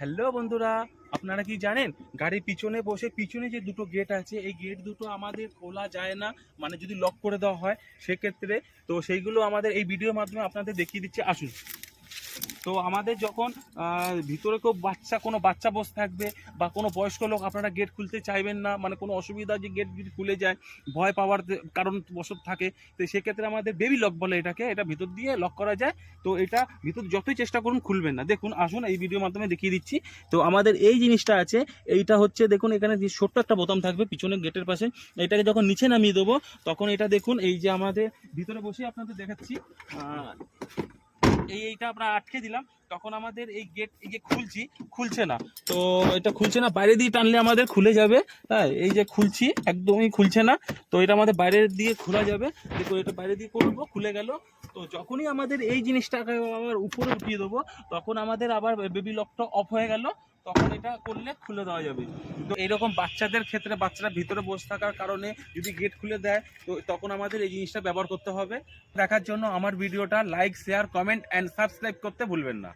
Hello বন্ধুরা, আপনারা কি জানেন গাড়ির পিছনে বসে পিছনে যে দুটো গেট আছে এই গেট দুটো আমাদের খোলা যায় না, মানে যদি লক করে দেওয়া হয় সেক্ষেত্রে। তো সেইগুলো আমাদের এই ভিডিওর মাধ্যমে আপনাদের দেখিয়ে দিচ্ছি, আসুন। তো আমাদের যখন ভিতরে কোনো বাচ্চা বসে থাকবে বা কোনো বয়স্ক লোক, আপনারা গেট খুলতে চাইবেন না, মানে কোনো অসুবিধা যে গেট যদি খুলে যায় ভয় পাওয়ার কারণ বশত থাকে, তো সেক্ষেত্রে আমাদের বেবি লক বলে এটাকে, এটা ভিতর দিয়ে লক করা যায়। তো এটা ভিতর যতই চেষ্টা করুন খুলবেন না। দেখুন, আসুন এই ভিডিওর মাধ্যমে দেখিয়ে দিচ্ছি। তো আমাদের এই জিনিসটা আছে, এইটা হচ্ছে দেখুন এখানে যে ছোট্ট একটা বোতাম থাকবে পিছনে গেটের পাশে, এটাকে যখন নিচে নামিয়ে দেবো তখন এটা দেখুন, এই যে আমাদের ভিতরে বসে আপনাদের দেখাচ্ছি, এইটা আমরা আটকে দিলাম, তখন আমাদের এই গেট এই যে খুলছে না। তো এটা খুলছে না, বাইরে দিয়ে টানলে আমাদের খুলে যাবে। হ্যাঁ, এই যে খুলছি একদমই খুলছে না, তো এটা আমাদের বাইরে দিয়ে খোলা যাবে। দেখো এটা বাইরে দিয়ে করবো, খুলে গেল। তো যখনই আমাদের এই জিনিসটাকে আবার উপরে উঠিয়ে দেবো তখন আমাদের আবার বেবি লকটা অফ হয়ে গেল, তখন এটা করলে খুলে দেওয়া যাবে। তো এইরকম বাচ্চাদের ক্ষেত্রে, বাচ্চারা ভিতরে বসে থাকার কারণে যদি গেট খুলে দেয় তো তখন আমাদের এই জিনিসটা ব্যবহার করতে হবে। দেখার জন্য আমার ভিডিওটা like, share, comment and subscribe করতে ভুলবেন না।